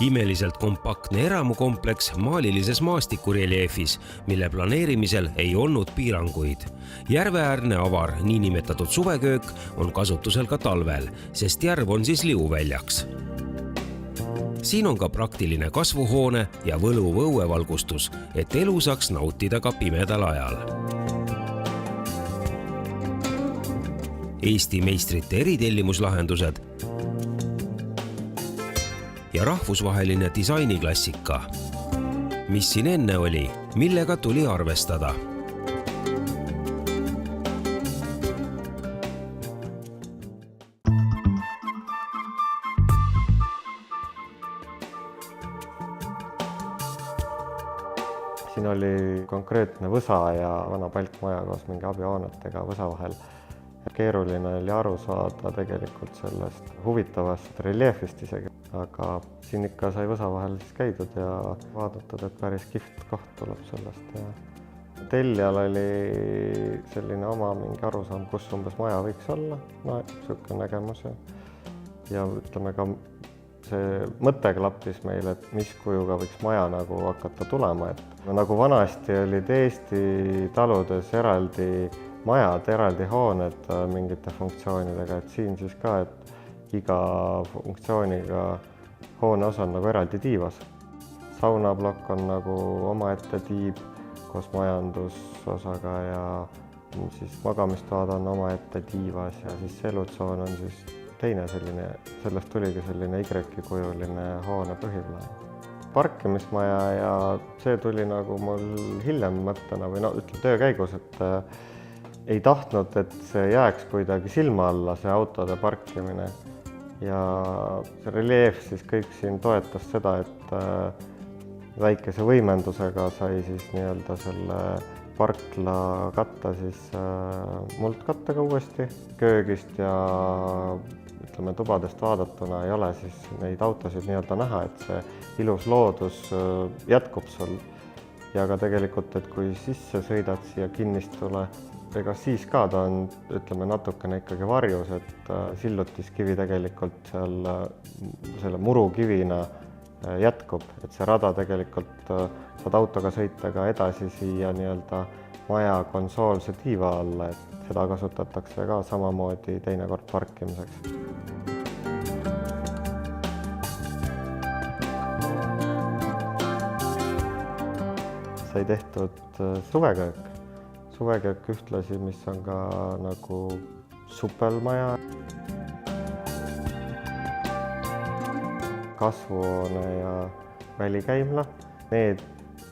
Imeliselt kompaktne eramukompleks maalilises maastikureliefis, mille planeerimisel ei olnud piiranguid. Järveäärne avar, niinimetatud suveköök, on kasutusel ka talvel, sest järv on siis liuväljaks. Siin on ka praktiline kasvuhoone ja võluv õuevalgustus, et elu saaks nautida ka pimedal ajal. Eesti meistrite eritellimuslahendused ja rahvusvaheline disainiklassika. Mis siin enne oli, millega tuli arvestada? Siin oli konkreetne võsa ja vana palkmaja koos mingi abihoonetega võsa vahel. Keeruline oli aru saada tegelikult sellest huvitavast reliefist isegi, aga siin ikka sai võsa vahel siis käidud ja vaadatud, et päris kihvt koht tuleb sellest. Tellijal oli selline oma mingi arusaam, kus umbes maja võiks olla, no niisugune nägemus ja ütleme ka see mõte klappis meil, et mis kujuga võiks maja nagu hakata tulema, et nagu vanasti olid Eesti taludes eraldi majad, eraldi hooned mingite funktsioonidega, et siin siis ka, et iga funktsiooniga hooneosa on nagu eraldi tiivas. Saunablokk on nagu omaette tiib koos majandusosaga ja siis magamistoad on omaette tiivas ja siis elutsoon on siis teine selline, sellest tuligi selline Y-kujuline hoone põhiplaan. Parkimismaja ja see tuli nagu mul hiljem mõttena või ütleme töö käigus, et ei tahtnud, et see jääks kuidagi silma alla, see autode parkimine. Ja see relief siis kõik siin toetas seda, et väikese võimendusega sai siis nii-öelda selle parkla katta siis muldkattega uuesti. Köögist ja ütleme tubadest vaadatuna ei ole siis neid autosid nii-öelda näha, et see ilus loodus jätkub sul. Ja ka tegelikult, et kui sisse sõidad siia kinnistule, ega siis ka ta on, ütleme, natukene ikkagi varjus, et sillutiskivi tegelikult seal selle murukivina jätkub, et see rada tegelikult saad autoga sõita ka edasi siia nii-öelda maja konsoolse tiiva alla, et seda kasutatakse ka samamoodi teinekord parkimiseks. Sai tehtud suveköök. Suveköök ühtlasi, mis on ka nagu supelmaja. Kasvuhoone ja välikäimla. Need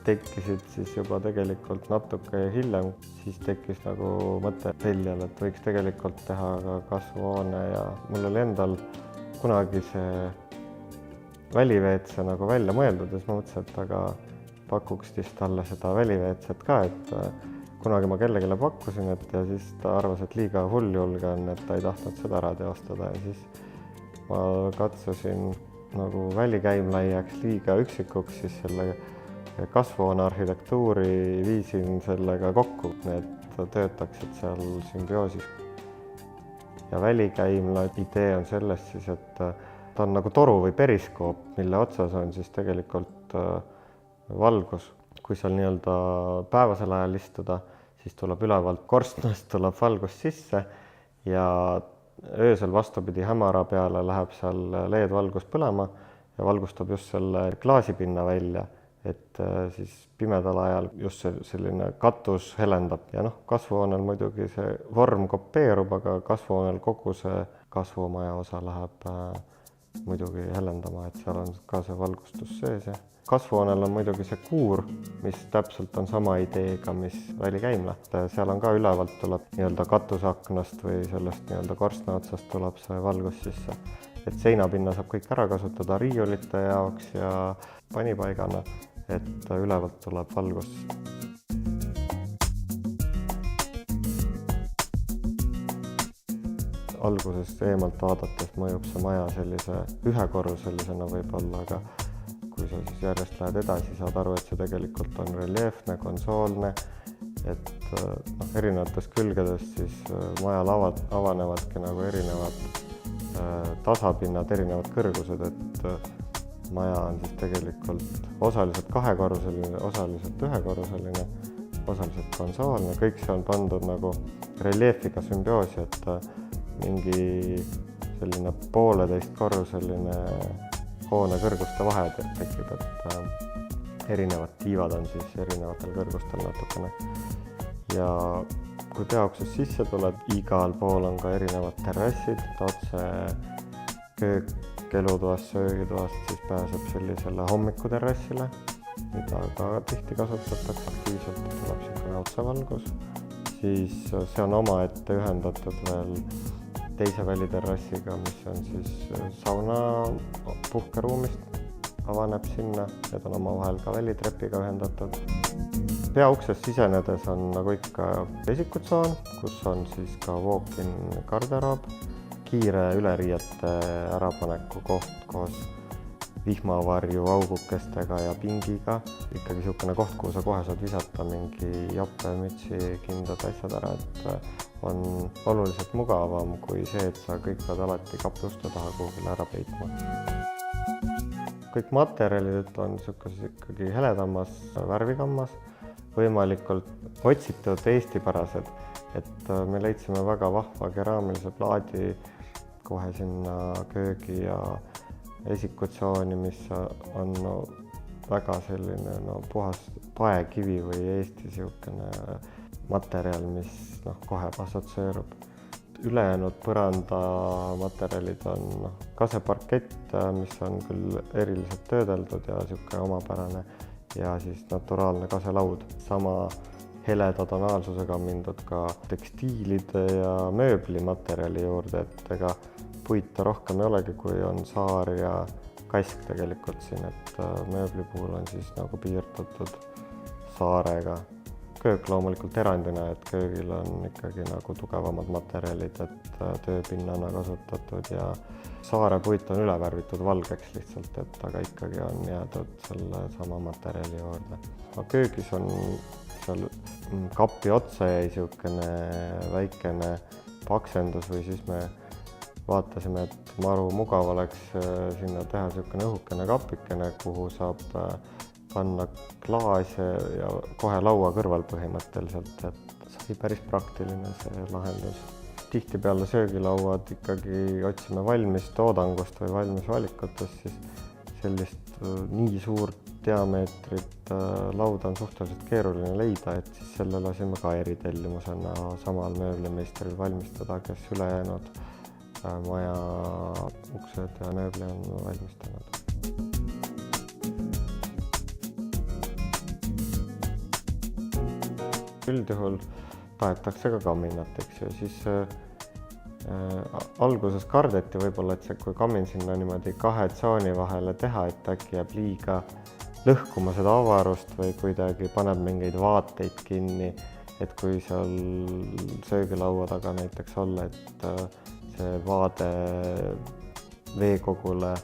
tekkisid siis juba tegelikult natuke hiljem. Siis tekkis nagu mõte tellijal, et võiks tegelikult teha ka kasvuhoone ja mul oli endal kunagi see väliveetse nagu välja mõeldud ja siis ma mõtlesin, et aga pakuks siis talle seda väliveetset ka, et kunagi ma kellegile pakkusin, et ja siis ta arvas, et liiga hulljulge on, et ta ei tahtnud seda ära teostada ja siis ma katsusin nagu välikäimla ei jääks liiga üksikuks, siis selle kasvuhoone arhitektuuri viisin sellega kokku, need töötaksid seal sümbioosis. Ja välikäimla idee on selles siis, et ta on nagu toru või periskoop, mille otsas on siis tegelikult valgus. Kui seal nii-öelda päevasel ajal istuda, siis tuleb ülevalt korstnast tuleb valgus sisse ja öösel vastupidi hämara peale läheb seal LED-valgus põlema ja valgustab just selle klaasipinna välja, et siis pimedal ajal just selline katus helendab. Ja kasvuhoonel muidugi see vorm kopeerub, aga kasvuhoonel kogu see kasvumaja osa läheb muidugi helendama, et seal on ka see valgustus sees. Kasvuhoonel on muidugi see kuur, mis täpselt on sama ideega, mis välikäimla. Seal on ka ülevalt tuleb nii-öelda katusaknast või sellest nii-öelda korstna otsast tuleb see valgus sisse. Et seinapinna saab kõik ära kasutada riiulite jaoks ja panipaigana, et ülevalt tuleb valgus. Alguses eemalt vaadates mõjub see maja sellise ühekorruselisena võib-olla, aga kui sa siis järjest lähed edasi, saad aru, et see tegelikult on reljeefne, konsoolne, et erinevatest külgedest siis majal avanevadki nagu erinevad tasapinnad, erinevad kõrgused, et maja on siis tegelikult osaliselt kahekorruseline, osaliselt ühekorruseline, osaliselt konsoolne, kõik see on pandud nagu reljeefiga sümbioosi, et mingi selline 1,5-korruseline hoone kõrguste vahe tekib, et erinevad tiivad on siis erinevatel kõrgustel natukene. Ja kui peauksest sisse tuleb, igal pool on ka erinevad terrassid, otse köök elutoast, söögitoast, siis pääseb sellisele hommikuterrassile, mida ka tihti kasutatakse aktiivselt, tuleb selline otsevalgus. Siis see on omaette ühendatud veel teise väliterrassiga, mis on siis sauna puhkeruumist, avaneb sinna, need on omavahel ka välitrepiga ühendatud. Peauksest sisenedes on nagu ikka esikutsoon, kus on siis ka walk-in garderoob, kiire üleriiete ärapaneku koht koos vihmavarju augukestega ja pingiga. Ikkagi niisugune koht, kuhu sa kohe saad visata mingi jope, mütsi, kindad asjad ära, et on oluliselt mugavam kui see, et sa kõik pead alati kapi uste taha kuhugile ära peitma. Kõik materjalid on niisuguses ikkagi heledamas värvigammas, võimalikult otsitud eestipärased, et me leidsime väga vahva keraamilise plaadi kohe sinna köögi ja esikutsooni, mis on väga selline puhas paekivi või Eesti niisugune materjal, mis kohe assotsieerub. Ülejäänud põrandamaterjalid on kaseparkett, mis on küll eriliselt töödeldud ja niisugune omapärane, ja siis naturaalne kaselaud. Sama heleda tonaalsusega on mindud ka tekstiilide ja mööblimaterjali juurde, et ega puita rohkem ei olegi, kui on saar ja kask tegelikult siin, et mööbli puhul on siis nagu piirdatud saarega. Köök loomulikult erandina, et köögil on ikkagi nagu tugevamad materjalid, et tööpinnana kasutatud ja saare puit on üle värvitud valgeks lihtsalt, et aga ikkagi on jäädud selle sama materjali juurde. Köögis on seal kapi otsa jäi niisugune väikene paksendus või siis me vaatasime, et maru mugav oleks sinna teha niisugune õhukene kapikene, kuhu saab panna klaase ja kohe laua kõrval põhimõtteliselt, et sai päris praktiline see lahendus. Tihtipeale söögilauad ikkagi otsime valmis toodangust või valmis valikutest, siis sellist nii suurt diameetrit lauda on suhteliselt keeruline leida, et siis selle lasime ka eritellimusena samal mööblimeistril valmistada, kes ülejäänud maja uksed ja mööbli on valmistanud. Üldjuhul tahetakse ka kaminat, eks ju, siis alguses kardeti võib-olla, et kui kamin sinna niimoodi 2 tsooni vahele teha, et äkki jääb liiga lõhkuma seda avarust või kuidagi paneb mingeid vaateid kinni, et kui seal söögilaua taga näiteks olla, et see vaade veekogule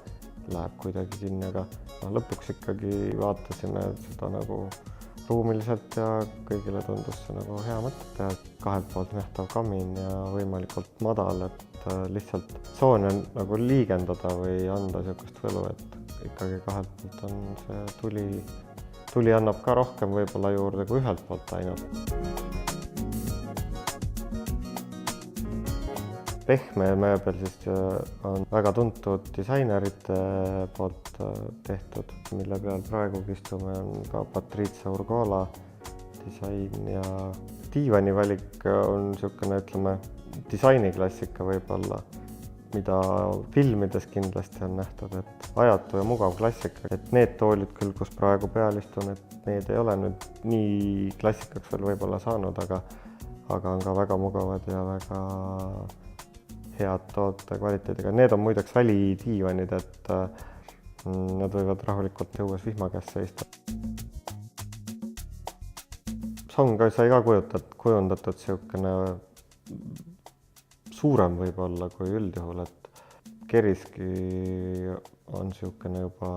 läheb kuidagi kinni, aga lõpuks ikkagi vaatasime seda nagu ruumiliselt ja kõigile tundus see nagu hea mõte teha. 2 poolt nähtav kamin ja võimalikult madal, et lihtsalt tsoone nagu liigendada või anda niisugust võlu, et ikkagi 2 poolt on see tuli annab ka rohkem võib-olla juurde kui 1 poolt ainult. Pehme mööbel siis on väga tuntud disainerite poolt tehtud, mille peal praegugi istume, on ka Patrizia Urgola disain ja diivani valik on niisugune, ütleme, disainiklassika võib-olla, mida filmides kindlasti on nähtud, et ajatu ja mugav klassika, et need toolid küll, kus praegu peal istun, et need ei ole nüüd nii klassikaks veel võib-olla saanud, aga on ka väga mugavad ja väga head toote kvaliteediga. Need on muideks välidiivanid, et nad võivad rahulikult õues vihma käes seista. Song sai ka kujundatud niisugune suurem võib-olla kui üldjuhul, et keriski on niisugune juba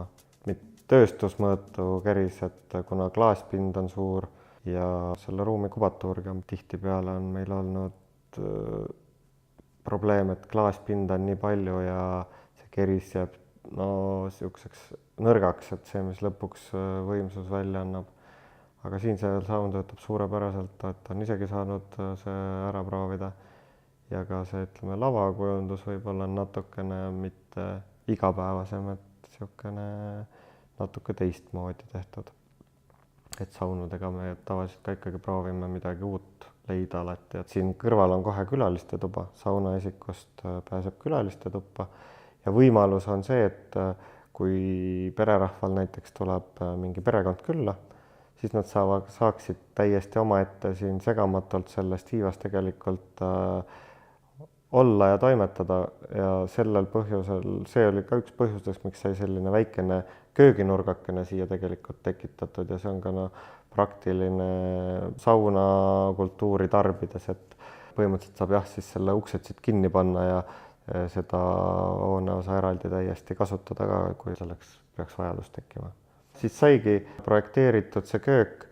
tööstusmõõtu keris, et kuna klaaspind on suur ja selle ruumi kubatuuriga tihtipeale on meil olnud probleem, et klaaspinda on nii palju ja see keris jääb niisuguseks nõrgaks, et see, mis lõpuks võimsus välja annab. Aga siin see saun töötab suurepäraselt, et on isegi saanud see ära proovida. Ja ka see, ütleme, lavakujundus võib-olla on natukene mitte igapäevasem, et niisugune natuke teistmoodi tehtud. Et saunudega me tavaliselt ka ikkagi proovime midagi uut leida alati, et siin kõrval on kohe külaliste tuba, saunaesikust pääseb külaliste tuppa ja võimalus on see, et kui pererahval näiteks tuleb mingi perekond külla, siis nad saaksid täiesti omaette siin segamatult selles tiivas tegelikult olla ja toimetada ja sellel põhjusel, see oli ka üks põhjustest, miks sai selline väikene kööginurgakene siia tegelikult tekitatud ja see on ka praktiline saunakultuuri tarbides, et põhimõtteliselt saab jah, siis selle uksed siit kinni panna ja seda hooneosa eraldi täiesti kasutada ka, kui selleks peaks vajadus tekkima. Siis saigi projekteeritud see köök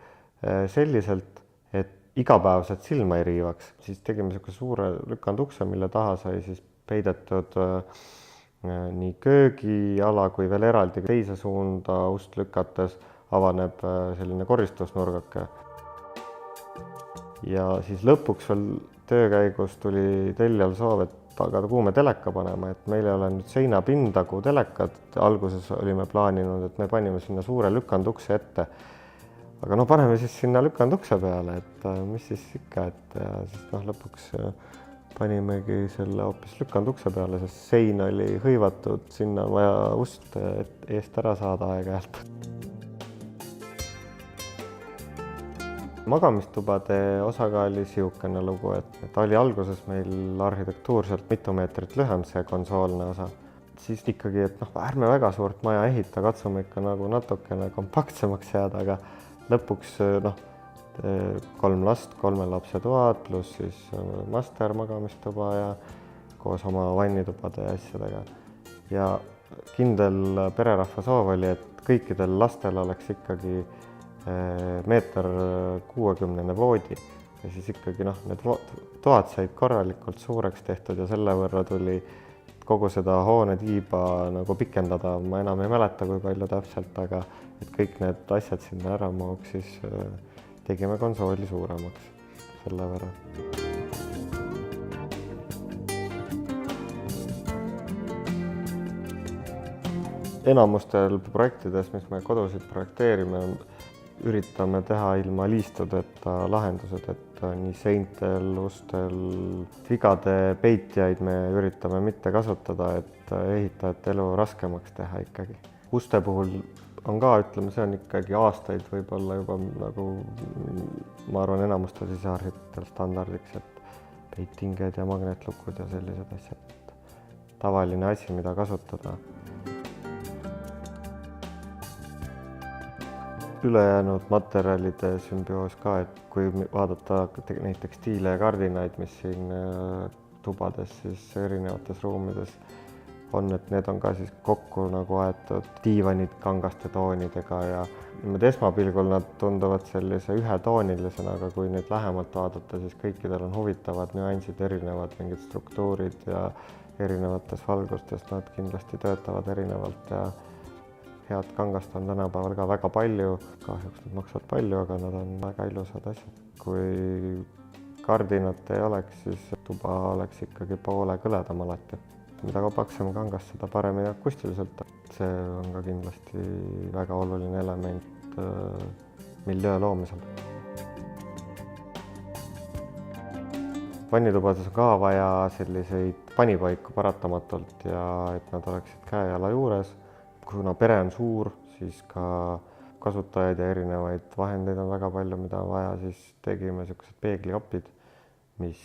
selliselt, et igapäevaselt silma ei riivaks. Siis tegime niisuguse suure lükandukse, mille taha sai siis peidetud nii köögiala kui veel eraldi teise suunda ust lükates avaneb selline koristusnurgake. Ja siis lõpuks veel töö käigus tuli tellijal soov, et aga kuhu me teleka panema, et meil ei ole nüüd seinapinda kui telekat. Alguses olime plaaninud, et me panime sinna suure lükandukse ette. Aga paneme siis sinna lükandukse peale, et mis siis ikka, et ja siis lõpuks panimegi selle hoopis lükandukse peale, sest sein oli hõivatud, sinna on vaja ust eest ära saada aeg-ajalt. Magamistubade osaga oli siukene lugu, et oli alguses meil arhitektuurselt mitu meetrit lühem see konsoolne osa. Siis ikkagi, et ärme väga suurt maja ehita, katsume ikka natukene kompaktsemaks jääda, aga lõpuks 3 last, 3 lapse toad, pluss siis master magamistuba ja koos oma vannitubade ja asjadega. Ja kindel pererahva soov oli, et kõikidel lastel oleks ikkagi 1,60 meetri voodi ja siis ikkagi need toad said korralikult suureks tehtud ja selle võrra tuli kogu seda hoonetiiba pikendada. Ma enam ei mäleta, kui palju täpselt, aga et kõik need asjad sinna ära mahuks, siis tegime konsooli suuremaks selle võrra. Enamustel projektides, mis me kodusid projekteerime, üritame teha ilma liistudeta lahendused, et nii seintel, ustel, vigade peitjaid me üritame mitte kasutada, et ehitajate elu raskemaks teha ikkagi. Uste puhul on ka, ütleme, see on ikkagi aastaid võib-olla juba ma arvan, enamustel sisearhitektil standardiks, et peitinged ja magnetlukud ja sellised asjad. Tavaline asi, mida kasutada. Ülejäänud materjalide sümbioos ka, et kui vaadata neid tekstiile ja kardinaid, mis siin tubades, siis erinevates ruumides on, et need on ka siis kokku aetud diivanid kangaste toonidega ja esmapilgul nad tunduvad sellise ühetoonilisena, aga kui neid lähemalt vaadata, siis kõikidel on huvitavad nüansid, erinevad mingid struktuurid ja erinevates valgustes nad kindlasti töötavad erinevalt ja head kangast on tänapäeval ka väga palju, kahjuks nad maksavad palju, aga nad on väga ilusad asjad. Kui kardinat ei oleks, siis tuba oleks ikkagi poole kõledam alati. Mida paksem kangas, seda paremini akustiliselt. See on ka kindlasti väga oluline element miljöö loomisel. Vannitubades on ka vaja selliseid panipaiku paratamatult ja et nad oleksid käe-jala juures. Kuna pere on suur, siis ka kasutajaid ja erinevaid vahendeid on väga palju, mida on vaja, siis tegime sellised peeglikapid, mis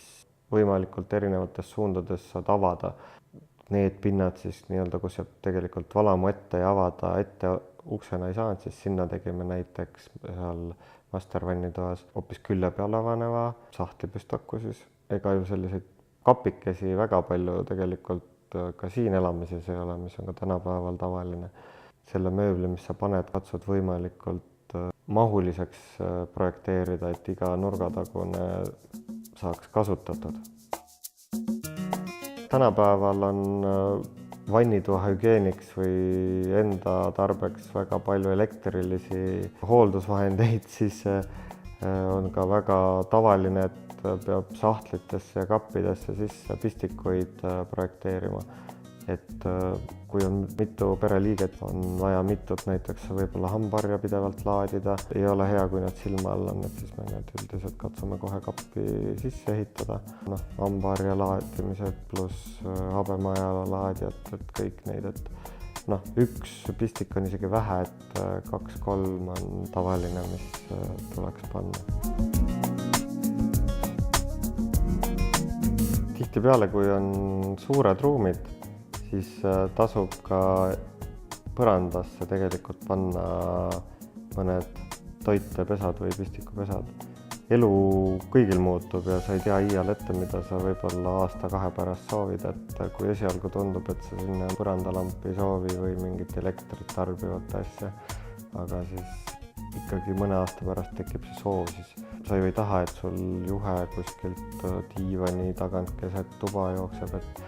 võimalikult erinevates suundades saad avada. Need pinnad siis kus jääb tegelikult valamu ette ja avada ette uksena ei saanud, siis sinna tegime näiteks seal mastervannitoas hoopis külje peal avaneva sahtlipüstoku siis. Ega ju selliseid kapikesi väga palju tegelikult ka siin elamises ei ole, mis on ka tänapäeval tavaline. Selle mööbli, mis sa paned, katsud võimalikult mahuliseks projekteerida, et iga nurgatagune saaks kasutatud. Tänapäeval on vannitoa hügieeniks või enda tarbeks väga palju elektrilisi hooldusvahendeid, siis on ka väga tavaline, et peab sahtlitesse ja kappidesse sisse pistikuid projekteerima. Et kui on mitu pereliiget, on vaja mitut näiteks võib-olla hambaharja pidevalt laadida. Ei ole hea, kui nad silma all on, et siis me need üldiselt katsume kohe kappi sisse ehitada. Hambaharja laadimised pluss habemaja laadijad, et kõik neid, et üks pistik on isegi vähe, et 2-3 on tavaline, mis tuleks panna. Tihtipeale, kui on suured ruumid, siis tasub ka põrandasse tegelikult panna mõned toitepesad või pistikupesad. Elu kõigil muutub ja sa ei tea iial ette, mida sa võib-olla aasta-2 pärast soovid, et kui esialgu tundub, et sa sinna põrandalampi ei soovi või mingit elektrit tarbivat asja, aga siis ikkagi mõne aasta pärast tekib see soov, siis sa ju ei taha, et sul juhe kuskilt diivani tagant keset tuba jookseb, et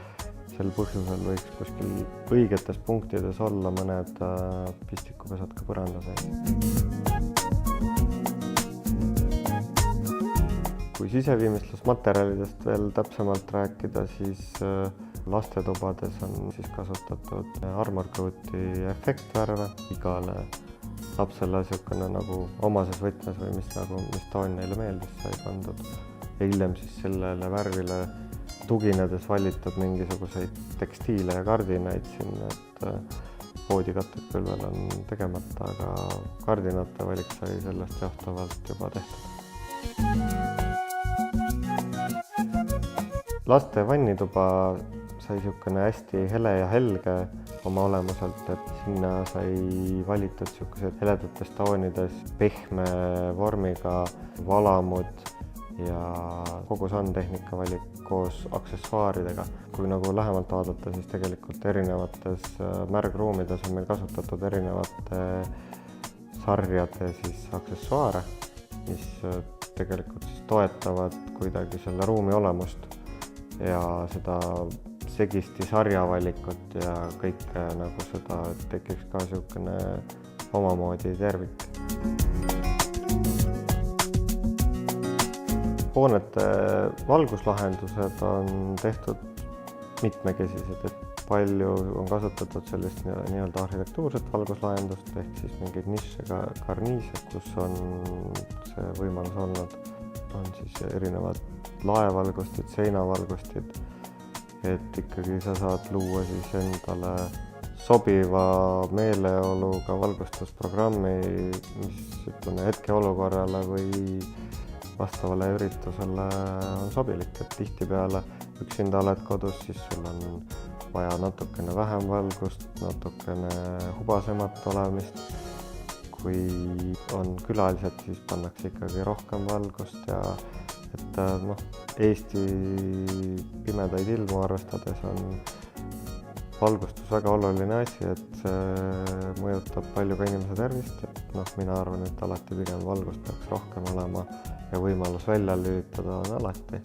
sel põhjusel võiks kuskil õigetes punktides olla mõned pistikupesad ka põranda sees. Kui siseviimistlusmaterjalidest veel täpsemalt rääkida, siis lastetubades on siis kasutatud Armor Coati efektvärve igale lapsele niisugune nagu omases võtmes või mis toon neile meeldis, sai pandud. Ja hiljem siis sellele värvile tuginedes valitud mingisuguseid tekstiile ja kardinaid siin, et voodikatted küll veel on tegemata, aga kardinate valik sai sellest johtuvalt juba tehtud. Laste vannituba sai niisugune hästi hele ja helge oma olemuselt, et sinna sai valitud niisugused heledates toonides pehme vormiga valamud ja kogu sandtehnika valik koos aksessuaaridega. Kui nagu lähemalt vaadata, siis tegelikult erinevates märgruumides on meil kasutatud erinevate sarjade siis aksessuaare, mis tegelikult siis toetavad kuidagi selle ruumi olemust ja seda segisti sarjavalikut ja kõike nagu seda, et tekiks ka niisugune omamoodi tervik. Hoonete valguslahendused on tehtud mitmekesised, et palju on kasutatud sellist nii-öelda arhitektuurset valguslahendust ehk siis mingeid nišše karniise, kus on see võimalus olnud. On siis erinevad laevalgustid, seinavalgustid, et ikkagi sa saad luua siis endale sobiva meeleoluga valgustusprogrammi, mis hetkeolukorrale või vastavale üritusele on sobilik, et tihtipeale üksinda oled kodus, siis sul on vaja natukene vähem valgust, natukene hubasemat olemist. Kui on külalised, siis pannakse ikkagi rohkem valgust ja et Eesti pimedaid ilmu arvestades on valgustus väga oluline asi, et see mõjutab palju ka inimese tervist, et mina arvan, et alati pigem valgust peaks rohkem olema ja võimalus välja lülitada on alati,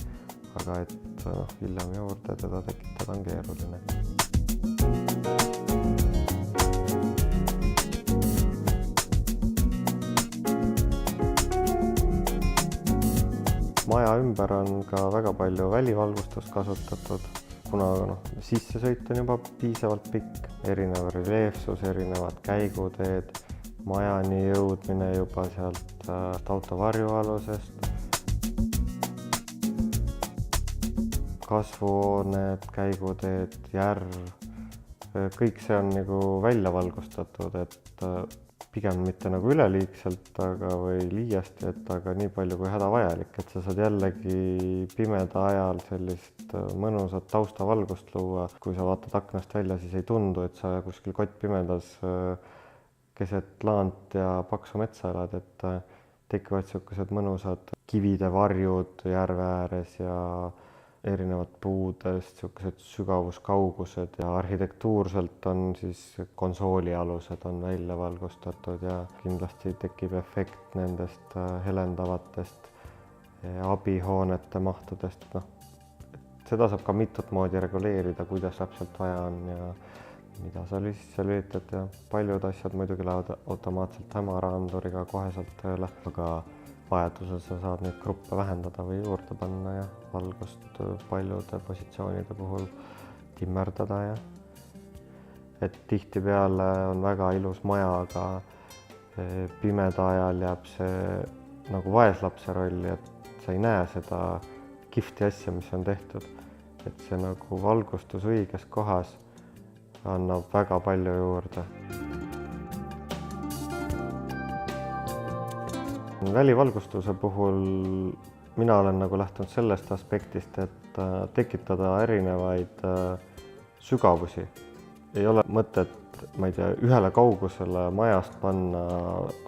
aga et hiljem juurde teda tekitada on keeruline. Maja ümber on ka väga palju välivalgustust kasutatud, kuna sissesõit on juba piisavalt pikk, erinev reljeefsus, erinevad käiguteed, majani jõudmine juba sealt auto varjualusest, kasvuhooned, käiguteed, järv, kõik see on nagu välja valgustatud, et pigem mitte nagu üleliigselt või liiasti, aga nii palju kui hädavajalik, et sa saad jällegi pimeda ajal sellist mõnusat taustavalgust luua. Kui sa vaatad aknast välja, siis ei tundu, et sa kuskil kottpimedas keset laant ja paksu metsa elad, et tekivad niisugused mõnusad kivide varjud järve ääres ja erinevad puudest, niisugused sügavuskaugused ja arhitektuurselt on siis konsoolialused on välja valgustatud ja kindlasti tekib efekt nendest helendavatest abihoonete mahtudest. Seda saab ka mitut moodi reguleerida, kuidas täpselt vaja on ja mida sa sisse lülitad ja paljud asjad muidugi lähevad automaatselt hämaraanduriga koheselt tööle, aga vajadusel sa saad neid gruppe vähendada või juurde panna ja valgust paljude positsioonide puhul timmerdada ja et tihtipeale on väga ilus maja, aga pimeda ajal jääb see nagu vaeslapse rolli, et sa ei näe seda kihvti asja, mis on tehtud. Et see nagu valgustus õiges kohas annab väga palju juurde. Välivalgustuse puhul mina olen nagu lähtunud sellest aspektist, et tekitada erinevaid sügavusi. Ei ole mõtet, ma ei tea, ühele kaugusele majast panna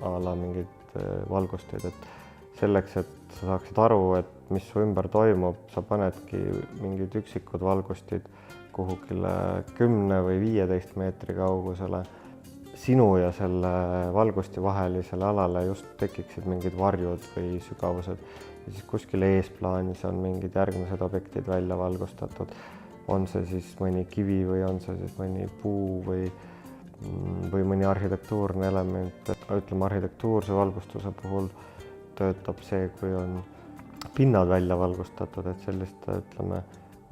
a la mingid valgusteid, et selleks, et sa saaksid aru, et mis su ümber toimub, sa panedki mingid üksikud valgustid kuhugile 10 või 15 meetri kaugusele. Sinu ja selle valgusti vahelisele alale just tekiksid mingid varjud või sügavused. Ja siis kuskil eesplaanis on mingid järgmised objektid välja valgustatud. On see siis mõni kivi või on see siis mõni puu või mõni arhitektuurne element. Ütleme, arhitektuurse valgustuse puhul töötab see, kui on pinnad välja valgustatud, et sellist, ütleme,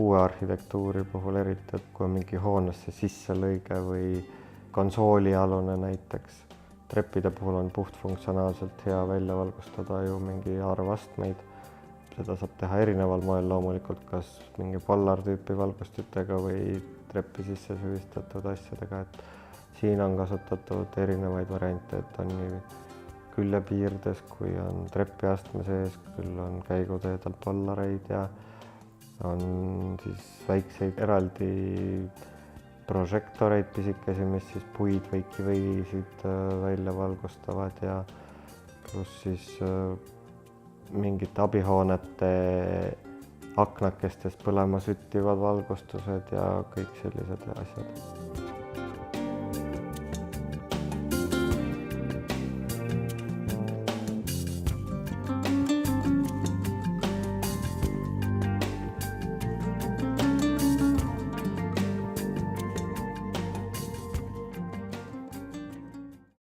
uue arhitektuuri puhul eriti, et kui on mingi hoonesse sisselõige või konsoolialune näiteks. Treppide puhul on puhtfunktsionaalselt hea välja valgustada ju mingi arvastmeid. Seda saab teha erineval moel loomulikult, kas mingi pollartüüpi valgustitega või treppi sisse süvistatud asjadega, et siin on kasutatud erinevaid variante, et on nii küljepiirdes, kui on trepiastme sees, küll on käiguteedel pollareid ja on siis väikseid eraldi prožektoreid pisikesi, mis siis puid või kivisid välja valgustavad ja pluss siis mingite abihoonete aknakestes põlema süttivad valgustused ja kõik sellised asjad.